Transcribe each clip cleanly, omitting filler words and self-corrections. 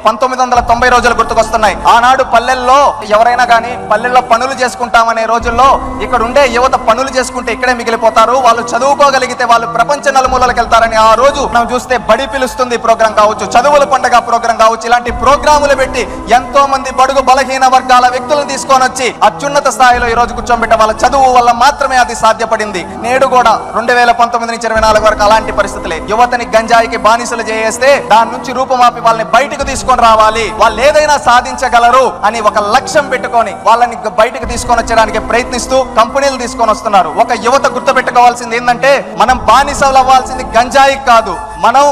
1990 రోజులు గుర్తుకొస్తున్నాయి. ఆనాడు పల్లెల్లో ఎవరైనా కానీ పల్లెల్లో పనులు చేసుకుంటామనే రోజుల్లో ఇక్కడ ఉండే యువత పనులు చేసుకుంటే ఇక్కడే మిగిలిపోతారు, వాళ్ళు చదువుకోగలిగితే వాళ్ళు ప్రపంచ నలుమూలలకు వెళ్తారని ఆ రోజు మనం చూస్తే బడి పిలుస్తుంది ప్రోగ్రాం కావచ్చు, చదువుల పండుగ ప్రోగ్రాం కావచ్చు, ఇలాంటి ప్రోగ్రాములు పెట్టి ఎంతో మంది బడుగు బలహీన వర్గాల వ్యక్తులను తీసుకొని వచ్చి అత్యున్నత స్థాయిలో ఈ రోజు కూర్చోబెట్టే వాళ్ళ చదువు వల్ల మాత్రమే అది సాధ్యపడింది. నేడు కూడా 2019 నుంచి 24 వరకు అలాంటి పరిస్థితులే. యువతని గంజాయికి బానిసలు చేస్తే దాని నుంచి రూపుమాపి వాళ్ళని బయటకు తీసుకొని రావాలి, వాళ్ళు ఏదైనా సాధించగలరు అని ఒక లక్ష్యం పెట్టుకొని వాళ్ళని బయటకు తీసుకొని వచ్చడానికి ప్రయత్నిస్తూ కంపెనీలు తీసుకొని వస్తున్నారు. ఒక యువత గుర్తుపెట్టుకోవాల్సింది ఏంటంటే మనం బానిసలు అవ్వాల్సింది గంజాయి కాదు, మనం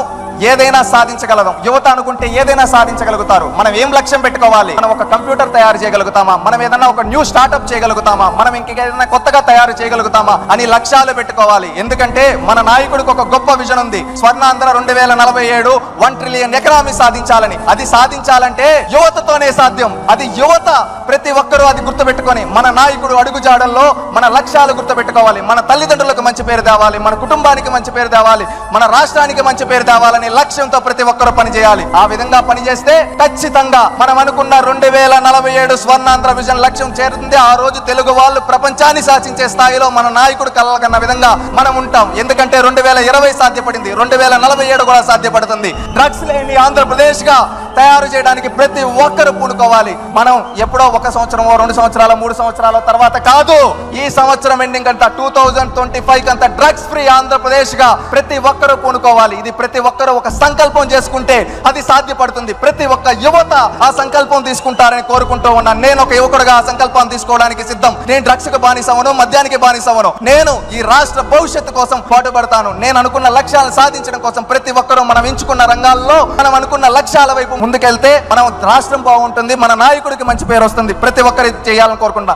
ఏదైనా సాధించగలదు. యువత అనుకుంటే ఏదైనా సాధించగలుగుతారు. మనం ఏం లక్ష్యం పెట్టుకోవాలి? మనం ఒక కంప్యూటర్ తయారు చేయగలుగుతామా, మనం ఏదైనా ఒక న్యూ స్టార్ట్అప్ చేయగలుగుతామా, మనం ఇంకేదైనా కొత్తగా తయారు చేయగలుగుతామా అని లక్ష్యాలు పెట్టుకోవాలి. ఎందుకంటే మన నాయకుడికి ఒక గొప్ప విజన్ ఉంది, స్వర్ణాంధ్ర 2047 1 ట్రిలియన్ ఎకనామీ సాధించాలని. అది సాధించాలంటే యువతతోనే సాధ్యం. అది యువత ప్రతి ఒక్కరూ అది గుర్తుపెట్టుకొని మన నాయకుడు అడుగుజాడల్లో మన లక్ష్యాలు గుర్తుపెట్టుకోవాలి. మన తల్లిదండ్రులకు మంచి పేరు తేవాలి, మన కుటుంబానికి మంచి పేరు తేవాలి, మన రాష్ట్రానికి మంచి పేరు తేవాలని లక్ష్యంతో ప్రతి ఒక్కరూ పనిచేయాలి. ఆ విధంగా పనిచేస్తే ఖచ్చితంగా మనం అనుకున్న 2047 స్వర్ణాంధ్ర విజన్ లక్ష్యం చేరుతుంది. ఆ రోజు తెలుగు వాళ్ళు ప్రపంచాన్ని శాసించే స్థాయిలో మన నాయకుడు కలగన్న విధంగా మనం ఉంటాం. ఎందుకంటే 2020 సాధ్యపడింది, 2047 కూడా సాధ్యపడుతుంది. డ్రగ్స్ లేని ఆంధ్రప్రదేశ్ గా తయారు చేయడానికి ప్రతి ఒక్కరు పూనుకోవాలి. మనం ఎప్పుడో 1 సంవత్సరమో 2 సంవత్సరాలు 3 సంవత్సరాల తర్వాత కాదు, ఈ సంవత్సరం ఎండింగ్ అంతా 2025 అంతా డ్రగ్స్ ఫ్రీ ఆంధ్రప్రదేశ్ గా ప్రతి ఒక్కరు పూనుకోవాలి. ఇది ప్రతి ఒక్కరు ఒక సంకల్పం చేసుకుంటే అది సాధ్యపడుతుంది. ప్రతి ఒక్క యువత ఆ సంకల్పం తీసుకుంటారని కోరుకుంటూ ఉన్నాను. నేను ఒక యువకుడుగా ఆ సంకల్పాన్ని తీసుకోవడానికి సిద్ధం. నేను డ్రగ్స్ కు బానిసవను, మద్యానికి బానిసవను. నేను ఈ రాష్ట్ర భవిష్యత్తు కోసం పాటుపడతాను. నేను అనుకున్న లక్ష్యాలను సాధించడం కోసం ప్రతి ఒక్కరూ మనం ఎంచుకున్న రంగాల్లో మనం అనుకున్న లక్ష్యాల వైపు ముందుకెళ్తే మనం రాష్ట్రం బాగుంటుంది, మన నాయకుడికి మంచి పేరు వస్తుంది. ప్రతి ఒక్కరు చేయాలని కోరుకుంటా.